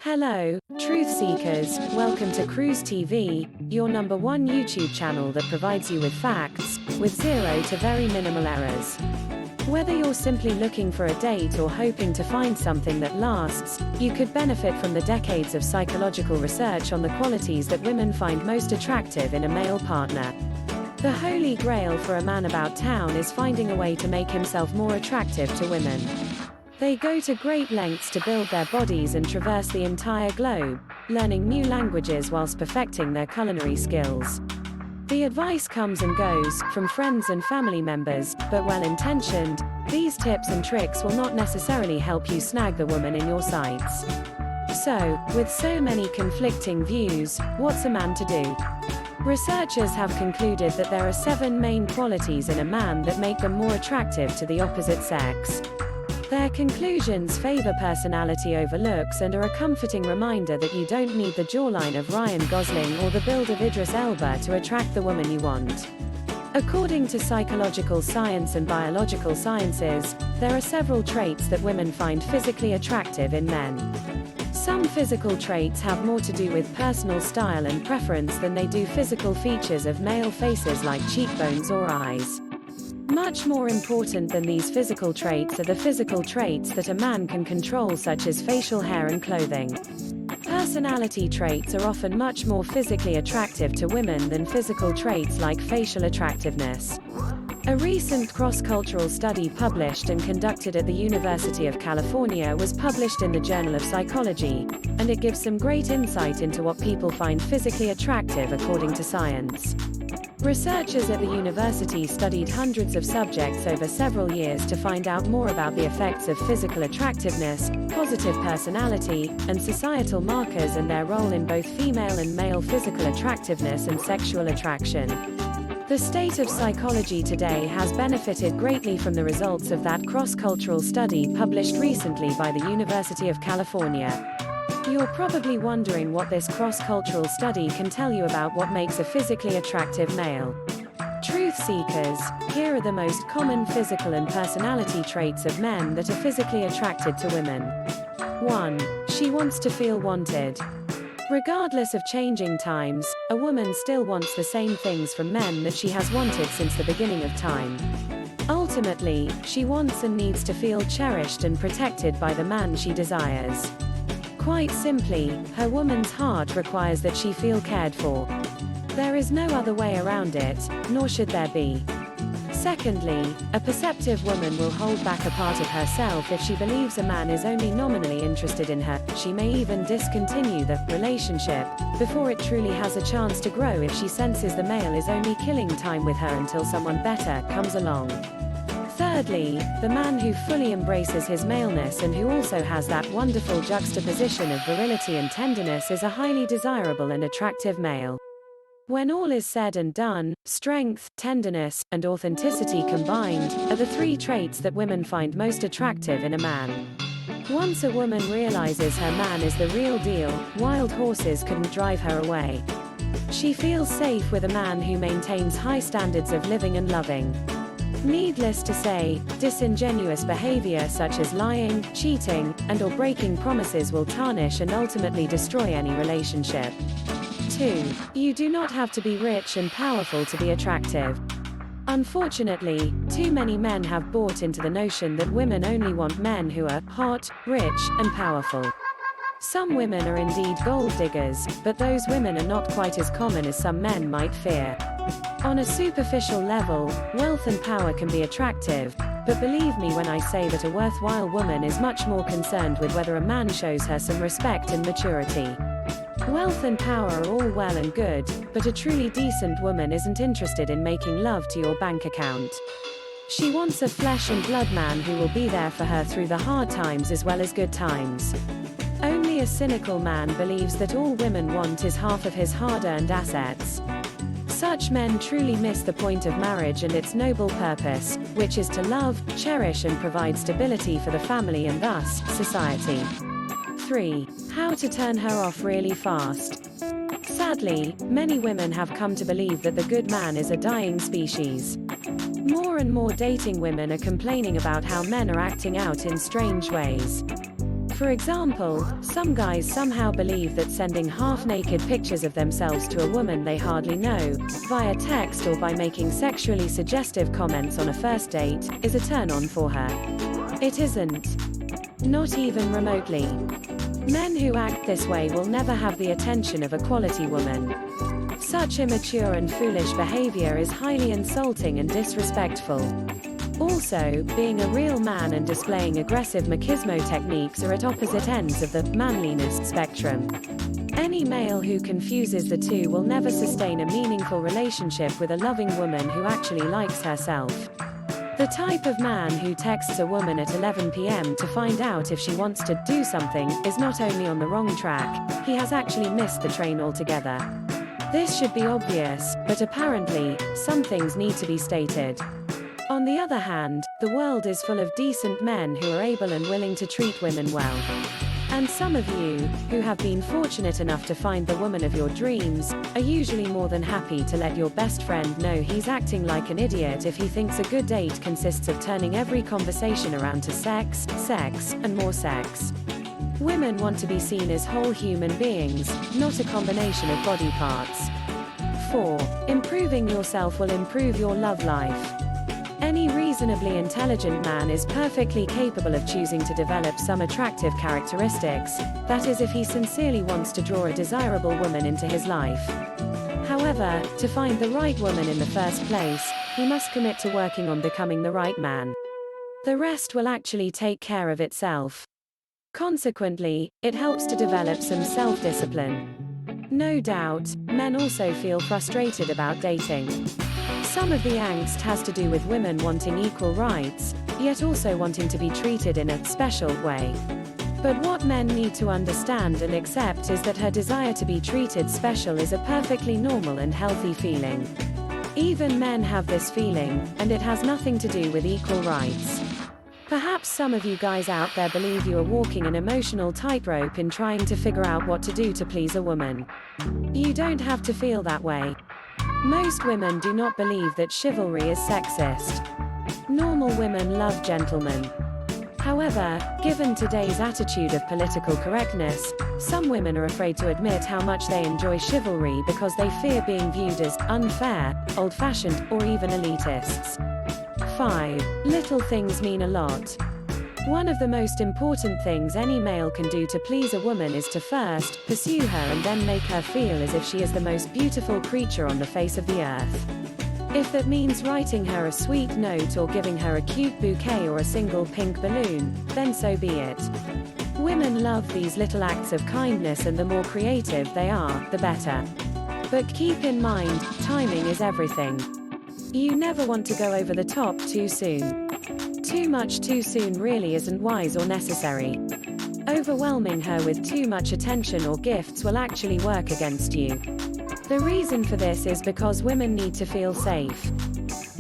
Hello, truth seekers, welcome to Cruise TV, your #1 YouTube channel that provides you with facts, with zero to very minimal errors. Whether you're simply looking for a date or hoping to find something that lasts, you could benefit from the decades of psychological research on the qualities that women find most attractive in a male partner. The holy grail for a man about town is finding a way to make himself more attractive to women. They go to great lengths to build their bodies and traverse the entire globe, learning new languages whilst perfecting their culinary skills. The advice comes and goes, from friends and family members, but well-intentioned, these tips and tricks will not necessarily help you snag the woman in your sights. So, with so many conflicting views, what's a man to do? Researchers have concluded that there are 7 main qualities in a man that make them more attractive to the opposite sex. Their conclusions favor personality over looks and are a comforting reminder that you don't need the jawline of Ryan Gosling or the build of Idris Elba to attract the woman you want. According to psychological science and biological sciences, there are several traits that women find physically attractive in men. Some physical traits have more to do with personal style and preference than they do physical features of male faces like cheekbones or eyes. Much more important than these physical traits are the physical traits that a man can control, such as facial hair and clothing. Personality traits are often much more physically attractive to women than physical traits like facial attractiveness. A recent cross-cultural study published and conducted at the University of California was published in the Journal of Psychology, and it gives some great insight into what people find physically attractive according to science. Researchers at the university studied hundreds of subjects over several years to find out more about the effects of physical attractiveness, positive personality, and societal markers and their role in both female and male physical attractiveness and sexual attraction. The state of psychology today has benefited greatly from the results of that cross-cultural study published recently by the University of California. You're probably wondering what this cross-cultural study can tell you about what makes a physically attractive male. Truth seekers, here are the most common physical and personality traits of men that are physically attracted to women. 1. She wants to feel wanted. Regardless of changing times, a woman still wants the same things from men that she has wanted since the beginning of time. Ultimately, she wants and needs to feel cherished and protected by the man she desires. Quite simply, her woman's heart requires that she feel cared for. There is no other way around it, nor should there be. Secondly, a perceptive woman will hold back a part of herself if she believes a man is only nominally interested in her. She may even discontinue the relationship before it truly has a chance to grow if she senses the male is only killing time with her until someone better comes along. Thirdly, the man who fully embraces his maleness and who also has that wonderful juxtaposition of virility and tenderness is a highly desirable and attractive male. When all is said and done, strength, tenderness, and authenticity combined are the 3 traits that women find most attractive in a man. Once a woman realizes her man is the real deal, wild horses couldn't drive her away. She feels safe with a man who maintains high standards of living and loving. Needless to say, disingenuous behavior such as lying, cheating, and/or breaking promises will tarnish and ultimately destroy any relationship. 2. You do not have to be rich and powerful to be attractive. Unfortunately, too many men have bought into the notion that women only want men who are hot, rich, and powerful. Some women are indeed gold diggers, but those women are not quite as common as some men might fear. On a superficial level, wealth and power can be attractive, but believe me when I say that a worthwhile woman is much more concerned with whether a man shows her some respect and maturity. Wealth and power are all well and good, but a truly decent woman isn't interested in making love to your bank account. She wants a flesh and blood man who will be there for her through the hard times as well as good times. Only a cynical man believes that all women want is half of his hard-earned assets. Such men truly miss the point of marriage and its noble purpose, which is to love, cherish and provide stability for the family and thus, society. 3. How to turn her off really fast. Sadly, many women have come to believe that the good man is a dying species. More and more dating women are complaining about how men are acting out in strange ways. For example, some guys somehow believe that sending half-naked pictures of themselves to a woman they hardly know, via text or by making sexually suggestive comments on a first date, is a turn-on for her. It isn't. Not even remotely. Men who act this way will never have the attention of a quality woman. Such immature and foolish behavior is highly insulting and disrespectful. Also, being a real man and displaying aggressive machismo techniques are at opposite ends of the manliness spectrum. Any male who confuses the two will never sustain a meaningful relationship with a loving woman who actually likes herself. The type of man who texts a woman at 11 p.m. to find out if she wants to do something is not only on the wrong track, he has actually missed the train altogether. This should be obvious, but apparently, some things need to be stated. On the other hand, the world is full of decent men who are able and willing to treat women well. And some of you, who have been fortunate enough to find the woman of your dreams, are usually more than happy to let your best friend know he's acting like an idiot if he thinks a good date consists of turning every conversation around to sex, and more sex. Women want to be seen as whole human beings, not a combination of body parts. 4. Improving yourself will improve your love life. Any reasonably intelligent man is perfectly capable of choosing to develop some attractive characteristics, that is if he sincerely wants to draw a desirable woman into his life. However, to find the right woman in the first place, he must commit to working on becoming the right man. The rest will actually take care of itself. Consequently, it helps to develop some self-discipline. No doubt, men also feel frustrated about dating. Some of the angst has to do with women wanting equal rights, yet also wanting to be treated in a special way. But what men need to understand and accept is that her desire to be treated special is a perfectly normal and healthy feeling. Even men have this feeling, and it has nothing to do with equal rights. Perhaps some of you guys out there believe you are walking an emotional tightrope in trying to figure out what to do to please a woman. You don't have to feel that way. Most women do not believe that chivalry is sexist. Normal women love gentlemen. However, given today's attitude of political correctness, some women are afraid to admit how much they enjoy chivalry because they fear being viewed as unfair, old-fashioned, or even elitists. 5. Little things mean a lot. One of the most important things any male can do to please a woman is to first pursue her and then make her feel as if she is the most beautiful creature on the face of the earth. If that means writing her a sweet note or giving her a cute bouquet or a single pink balloon, then so be it. Women love these little acts of kindness, and the more creative they are, the better. But keep in mind, timing is everything. You never want to go over the top too soon. Too much too soon really isn't wise or necessary. Overwhelming her with too much attention or gifts will actually work against you. The reason for this is because women need to feel safe.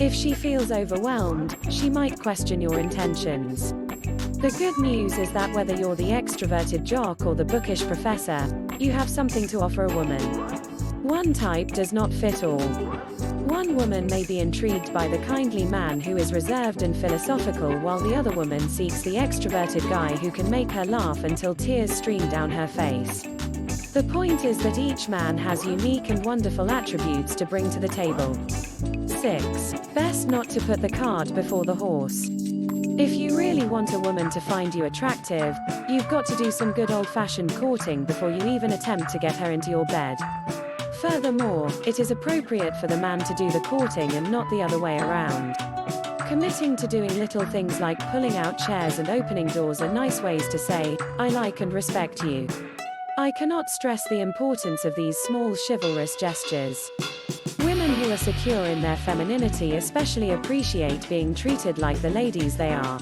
If she feels overwhelmed, she might question your intentions. The good news is that whether you're the extroverted jock or the bookish professor, you have something to offer a woman. One type does not fit all. One woman may be intrigued by the kindly man who is reserved and philosophical, while the other woman seeks the extroverted guy who can make her laugh until tears stream down her face. The point is that each man has unique and wonderful attributes to bring to the table. 6. Best not to put the cart before the horse. If you really want a woman to find you attractive, you've got to do some good old-fashioned courting before you even attempt to get her into your bed. Furthermore, it is appropriate for the man to do the courting and not the other way around. Committing to doing little things like pulling out chairs and opening doors are nice ways to say, "I like and respect you." I cannot stress the importance of these small chivalrous gestures. Women who are secure in their femininity especially appreciate being treated like the ladies they are.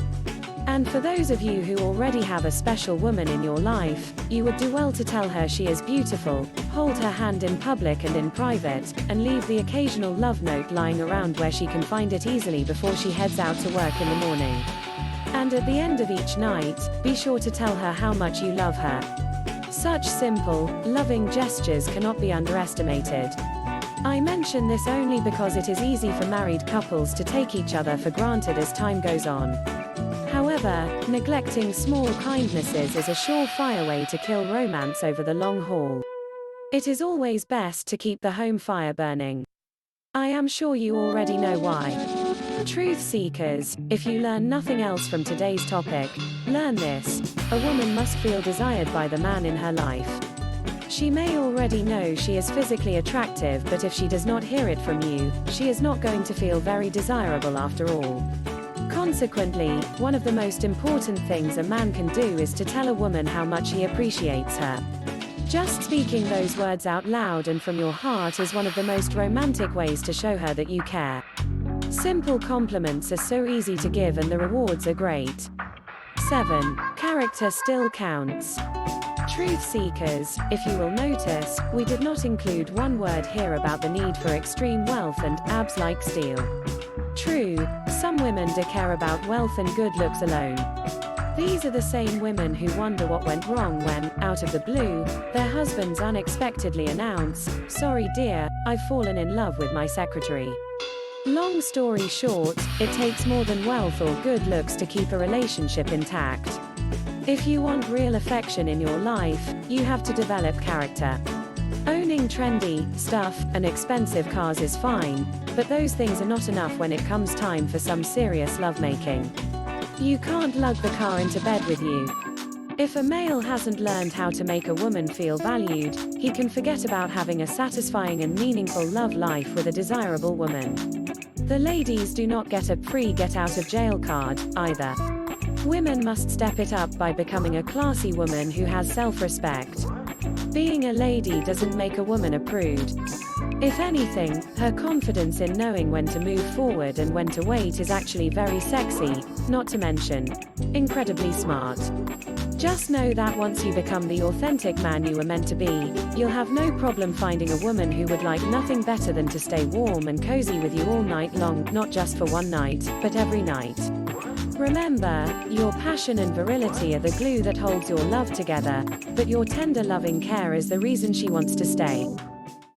And for those of you who already have a special woman in your life, you would do well to tell her she is beautiful, hold her hand in public and in private, and leave the occasional love note lying around where she can find it easily before she heads out to work in the morning. And at the end of each night, be sure to tell her how much you love her. Such simple, loving gestures cannot be underestimated. I mention this only because it is easy for married couples to take each other for granted as time goes on. However, However, neglecting small kindnesses is a surefire way to kill romance over the long haul. It is always best to keep the home fire burning. I am sure you already know why. Truth seekers, if you learn nothing else from today's topic, learn this: a woman must feel desired by the man in her life. She may already know she is physically attractive, but if she does not hear it from you, she is not going to feel very desirable after all. Consequently, one of the most important things a man can do is to tell a woman how much he appreciates her. Just speaking those words out loud and from your heart is one of the most romantic ways to show her that you care. Simple compliments are so easy to give and the rewards are great. 7. Character still counts. Truth seekers, if you will notice, we did not include one word here about the need for extreme wealth and abs like steel. True, some women do care about wealth and good looks alone. These are the same women who wonder what went wrong when, out of the blue, their husbands unexpectedly announce, "Sorry dear, I've fallen in love with my secretary." Long story short, it takes more than wealth or good looks to keep a relationship intact. If you want real affection in your life, you have to develop character. Owning trendy stuff and expensive cars is fine, but those things are not enough when it comes time for some serious lovemaking. You can't lug the car into bed with you. If a male hasn't learned how to make a woman feel valued, he can forget about having a satisfying and meaningful love life with a desirable woman. The ladies do not get a free get-out-of-jail card, either. Women must step it up by becoming a classy woman who has self-respect. Being a lady doesn't make a woman a prude. If anything, her confidence in knowing when to move forward and when to wait is actually very sexy, not to mention, incredibly smart. Just know that once you become the authentic man you were meant to be, you'll have no problem finding a woman who would like nothing better than to stay warm and cozy with you all night long, not just for one night, but every night. Remember, your passion and virility are the glue that holds your love together, but your tender loving care is the reason she wants to stay.